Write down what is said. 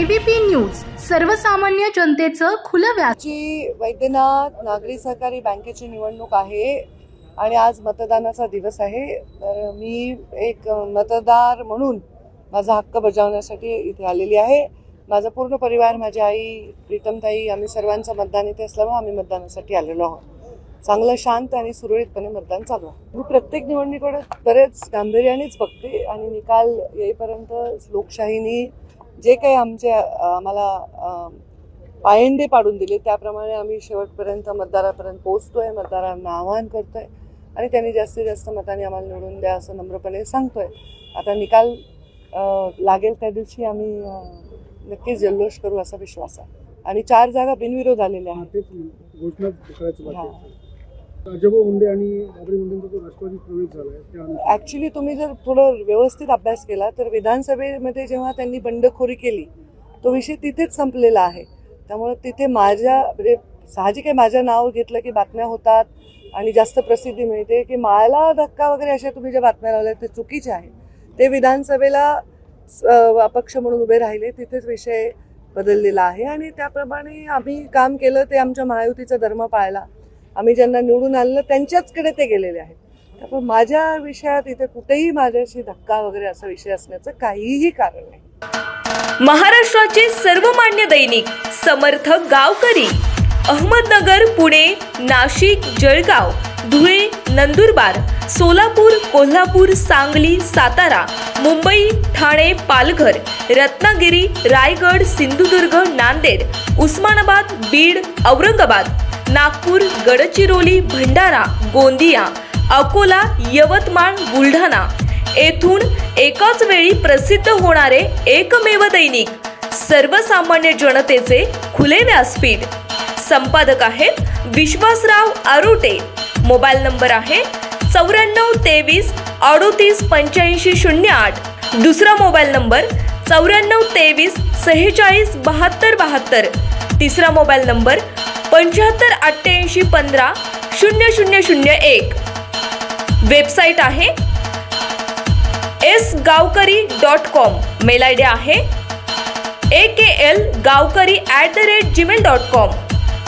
ABP news सर्वसामान्य जनतेचं खुलं व्यासपीठ। वैद्यनाथ नागरी सहकारी बँकेची निवडणूक आहे आणि आज मतदानाचा दिवस आहे। तर मी एक मतदार म्हणून माझा हक्क बजावण्यासाठी इथे आलेली आहे। माझा पूर्ण परिवार, माझी आई, प्रीतमताई, आम्ही सर्वांचं मतदान इथे असल्यामुळे आम्ही मतदानासाठी आलेलो आहोत। चांगलं शांत आणि सुरळीतपणे मतदान चालू आहे। मी प्रत्येक निवडणुकीकडे बरेच गांभीर्यानेच बघते आणि निकाल येईपर्यंत लोकशाहीने जे काही आम्हाला पायंडे पाडून दिले त्याप्रमाणे आम्ही शेवटपर्यंत मतदारापर्यंत पोहोचतोय, मतदारांना आवाहन करतोय आणि त्यांनी जास्तीत जास्त मतांनी आम्हाला निवडून द्या असं नम्रपणे सांगतोय। आता निकाल लागेल त्या दिवशी आम्ही नक्कीच जल्लोष करू असा विश्वास आहे आणि 4 जागा बिनविरोध आलेल्या आहेत। घोषणा करायची बाकी आहे। अजय मुंडे आणि बाबरी मुंडेंचा जो राष्ट्रवादी प्रवेश झालाय, ऍक्च्युली तुम्ही जर थोडं व्यवस्थित अभ्यास केला तर विधानसभेमध्ये जेव्हा त्यांनी बंडखोरी केली तो विषय तिथेच संपलेला आहे। त्यामुळे तिथे म्हणजे साहजिक आहे, माझं नाव घेतलं की बातम्या होतात आणि जास्त प्रसिद्धी मिळते। की मला धक्का वगैरे अशा तुम्ही ज्या बातम्या लावल्या ते चुकीचे आहे। ते विधानसभेला अपक्ष म्हणून उभे राहिले, तिथेच विषय बदललेला आहे आणि त्याप्रमाणे आम्ही काम केलं। ते आमच्या महायुतीचा धर्म पाळला। आम्ही ज्यांना निवडून आणलं त्यांच्याचकडे ते गेलेले आहेत। त्यामुळे माझ्या विषयात इथे कुठेही माझ्याशी धक्का वगैरे असा विषय असण्याचं काहीही कारण नाही। महाराष्ट्राचे सर्वमान्य दैनिक समर्थ गावकरी अहमदनगर, पुणे, नाशिक, जळगाव, धुळे, नंदुरबार, सोलापूर, कोल्हापूर, सांगली, सातारा, मुंबई, ठाणे, पालघर, रत्नागिरी, रायगड, सिंधुदुर्ग, नांदेड, उस्मानाबाद, बीड, औरंगाबाद, नागपूर, गडचिरोली, भंडारा, गोंदिया, अकोला, यवतमाळ, बुलढाणा येथून एकाच वेळी प्रसिद्ध होणारे एकमेव दैनिक सर्वसामान्य जनतेचे खुले व्यासपीठ। संपादक आहेत विश्वासराव आरोटे। मोबाईल नंबर आहे 9423 38 85 08। दुसरा मोबाईल नंबर 9423 46 72 72। तिसरा मोबाईल नंबर 75 88 15 0001। वेबसाईट आहे sgavkari.com। मेल आयडी आहे akl gavkari@gmail.com।